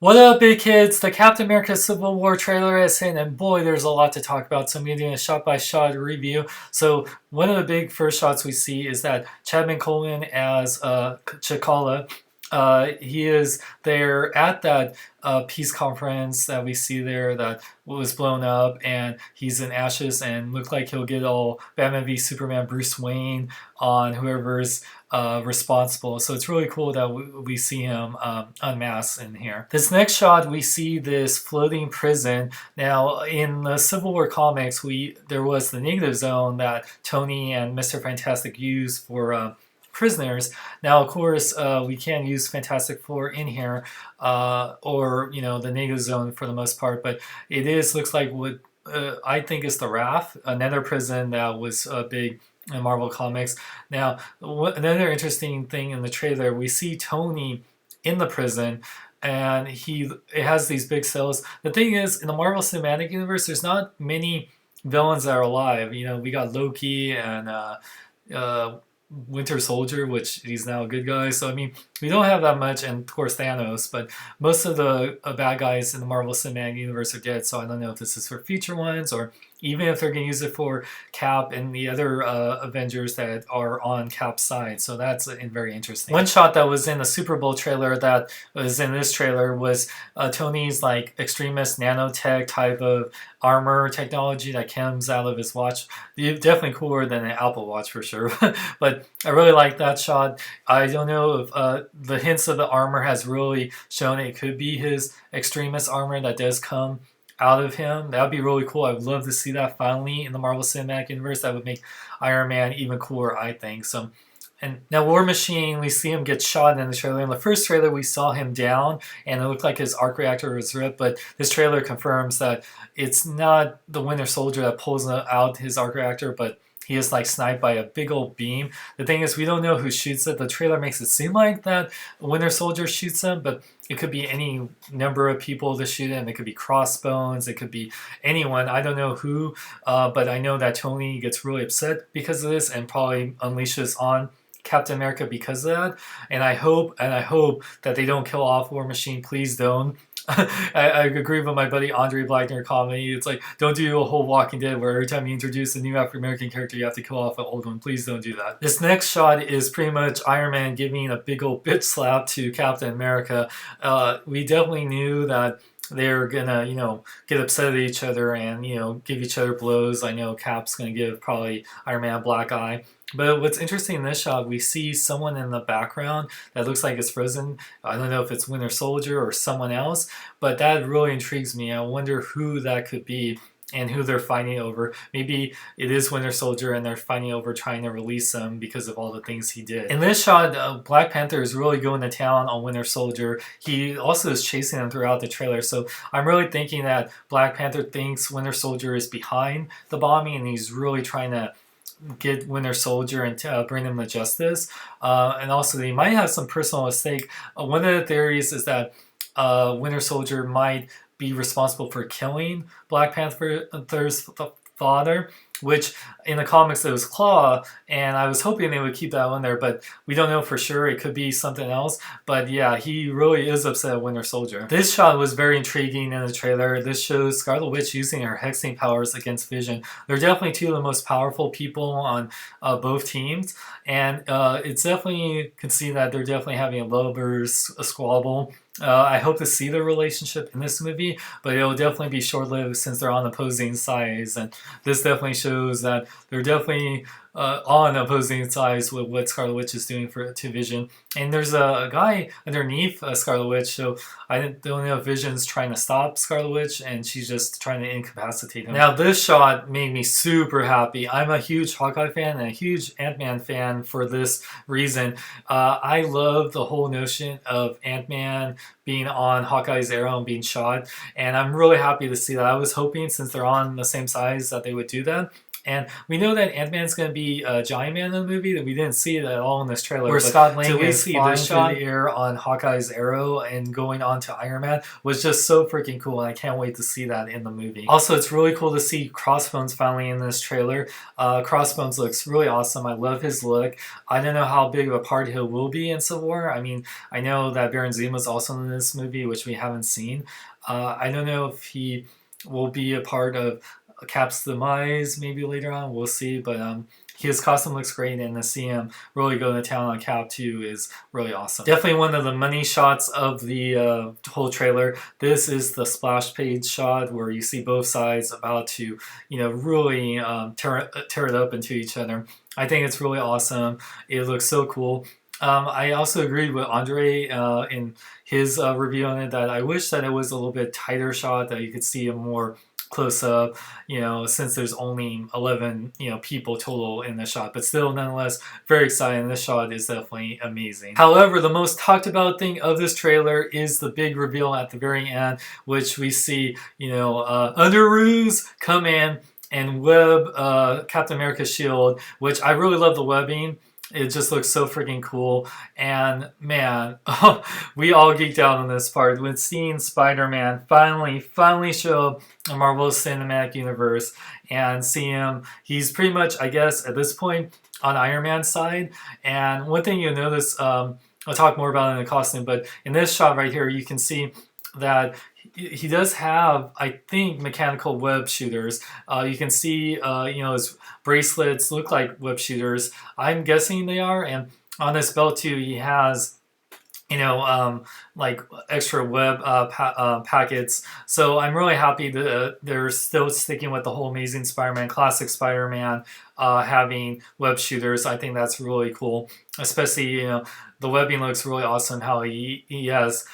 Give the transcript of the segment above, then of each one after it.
What up, big kids? The Captain America Civil War trailer is in, and boy, there's a lot to talk about. So I'm doing a shot-by-shot review. So one of the big first shots we see is that Chapman Coleman as Chikala. He is there at that peace conference that we see there that was blown up, and he's in ashes and looked like he'll get all Batman v Superman Bruce Wayne on whoever's responsible. So it's really cool that we see him unmasked in here. This next shot, we see this floating prison. Now, in the Civil War comics, there was the negative zone that Tony and Mr. Fantastic used for prisoners. Now, of course, we can't use Fantastic Four in here, or the negative zone for the most part. But looks like what I think is the Raft, another prison that was big in Marvel Comics. Now, another interesting thing in the trailer, we see Tony in the prison, and it has these big cells. The thing is, in the Marvel Cinematic Universe, there's not many villains that are alive. We got Loki and Winter Soldier, which he's now a good guy. So I mean, we don't have that much, and of course Thanos. But most of the bad guys in the Marvel Cinematic Universe are dead. So I don't know if this is for future ones, or even if they're going to use it for Cap and the other Avengers that are on Cap's side. So that's very interesting. One shot that was in the Super Bowl trailer that was in this trailer was Tony's like extremist nanotech type of armor technology that comes out of his watch. Definitely cooler than an Apple Watch for sure. But I really like that shot. I don't know if the hints of the armor has really shown it could be his extremist armor that does come out of him. That would be really cool. I would love to see that finally in the Marvel Cinematic Universe. That would make Iron Man even cooler, I think. So, and now War Machine, we see him get shot in the trailer. In the first trailer, we saw him down, and it looked like his arc reactor was ripped. But this trailer confirms that it's not the Winter Soldier that pulls out his arc reactor, but he is like sniped by a big old beam. The thing is, we don't know who shoots it. The trailer makes it seem like that Winter Soldier shoots him, but it could be any number of people to shoot him. It could be Crossbones. It could be anyone. I don't know who, but I know that Tony gets really upset because of this and probably unleashes on Captain America because of that. And I hope that they don't kill off War Machine. Please don't. I agree with my buddy Andre Blackner comedy. It's like, don't do a whole Walking Dead where every time you introduce a new African American character, you have to kill off an old one. Please don't do that. This next shot is pretty much Iron Man giving a big old bitch slap to Captain America. We definitely knew that they're gonna, get upset at each other and, give each other blows. I know Cap's gonna give probably Iron Man a black eye. But what's interesting in this shot, we see someone in the background that looks like it's frozen. I don't know if it's Winter Soldier or someone else, but that really intrigues me. I wonder who that could be and who they're fighting over. Maybe it is Winter Soldier and they're fighting over trying to release him because of all the things he did. In this shot, Black Panther is really going to town on Winter Soldier. He also is chasing him throughout the trailer. So I'm really thinking that Black Panther thinks Winter Soldier is behind the bombing and he's really trying to get Winter Soldier and bring him to justice. And also they might have some personal stake. One of the theories is that Winter Soldier might be responsible for killing Black Panther's father, which in the comics it was Claw, and I was hoping they would keep that one there, but we don't know for sure. It could be something else. But yeah, he really is upset at Winter Soldier. This shot was very intriguing in the trailer. This shows Scarlet Witch using her hexing powers against Vision. They're definitely two of the most powerful people on both teams, and it's definitely can see that they're definitely having a lovers squabble. I hope to see their relationship in this movie, but it'll definitely be short-lived since they're on opposing sides, and this definitely shows that they're definitely on opposing sides with what Scarlet Witch is doing to Vision. And there's a guy underneath Scarlet Witch, so I don't know if Vision's trying to stop Scarlet Witch and she's just trying to incapacitate him. Now this shot made me super happy. I'm a huge Hawkeye fan and a huge Ant-Man fan for this reason. I love the whole notion of Ant-Man being on Hawkeye's arrow and being shot, and I'm really happy to see that. I was hoping, since they're on the same size, that they would do that. And we know that Ant-Man's going to be Giant Man in the movie. That we didn't see it at all in this trailer. Where Scott Lang is flying through the air on Hawkeye's arrow and going on to Iron Man was just so freaking cool, and I can't wait to see that in the movie. Also, it's really cool to see Crossbones finally in this trailer. Crossbones looks really awesome. I love his look. I don't know how big of a part he will be in Civil War. I mean, I know that Baron Zemo's also in this movie, which we haven't seen. I don't know if he will be a part of Cap's demise maybe later on. We'll see. But his costume looks great, and to see him really go to town on Cap too is really awesome. Definitely one of the money shots of the whole trailer. This is the splash page shot where you see both sides about to, really tear it up into each other. I think it's really awesome. It looks so cool. I also agreed with Andre in his review on it that I wish that it was a little bit tighter shot, that you could see a more close up, since there's only 11, people total in the shot. But still, nonetheless, very exciting. This shot is definitely amazing. However, the most talked about thing of this trailer is the big reveal at the very end, which we see, Underoos come in and web Captain America's shield, which I really love the webbing. It just looks so freaking cool. And man, we all geeked out on this part when seeing Spider-Man finally show up in Marvel Cinematic Universe and see him. He's pretty much, I guess, at this point on Iron Man's side. And one thing you'll notice, I'll talk more about it in the costume, but in this shot right here, you can see that he does have, I think, mechanical web shooters. You can see, his bracelets look like web shooters. I'm guessing they are. And on this belt too, he has, like extra web packets. So I'm really happy that they're still sticking with the whole Amazing Spider-Man, classic Spider-Man, having web shooters. I think that's really cool. Especially, the webbing looks really awesome. How he has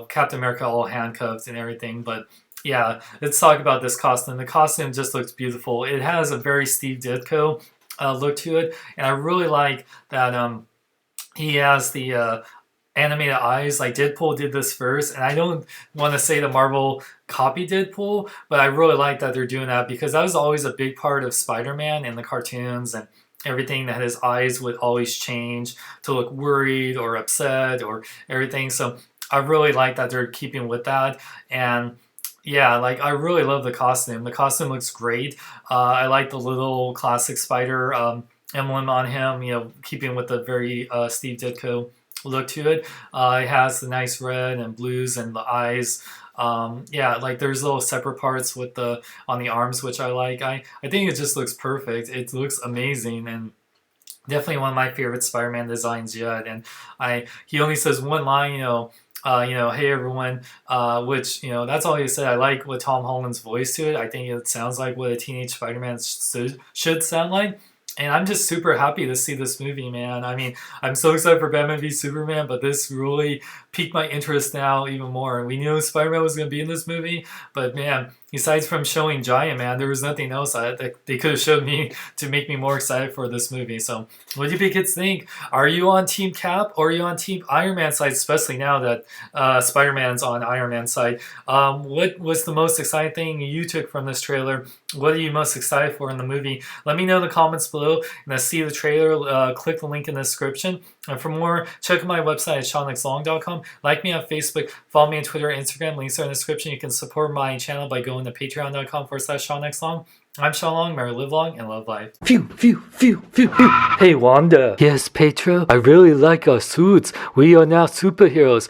Captain America all handcuffed and everything. But yeah, let's talk about this costume. The costume just looks beautiful. It has a very Steve Ditko look to it, and I really like that he has the animated eyes. Like Deadpool did this first, and I don't want to say the Marvel copied Deadpool, but I really like that they're doing that, because that was always a big part of Spider-Man in the cartoons and everything, that his eyes would always change to look worried or upset or everything. So I really like that they're keeping with that. And yeah, like I really love the costume. The costume looks great. I like the little classic spider emblem on him, keeping with the very Steve Ditko look to it. It has the nice red and blues and the eyes. Yeah, like there's little separate parts with on the arms, which I like. I think it just looks perfect. It looks amazing, and definitely one of my favorite Spider-Man designs yet. And he only says one line, hey everyone, which, that's all he said. I like with Tom Holland's voice to it. I think it sounds like what a teenage Spider-Man should sound like. And I'm just super happy to see this movie, man. I mean, I'm so excited for Batman v Superman, but this really piqued my interest now even more. We knew Spider-Man was going to be in this movie, but man, besides from showing Giant Man, there was nothing else that they could have showed me to make me more excited for this movie. So what do you kids think? Are you on Team Cap or are you on Team Iron Man side, especially now that Spider-Man's on Iron Man's side? What was the most exciting thing you took from this trailer? What are you most excited for in the movie? Let me know in the comments below. And to see the trailer, click the link in the description. And for more, check out my website at SeanXLong.com. Like me on Facebook, follow me on Twitter and Instagram. Links are in the description. You can support my channel by going to patreon.com/SeanXLong. I'm Sean Long. May you live long and love life. Phew, phew, phew, phew, phew. Hey, Wanda. Yes, Petro? I really like our suits. We are now superheroes.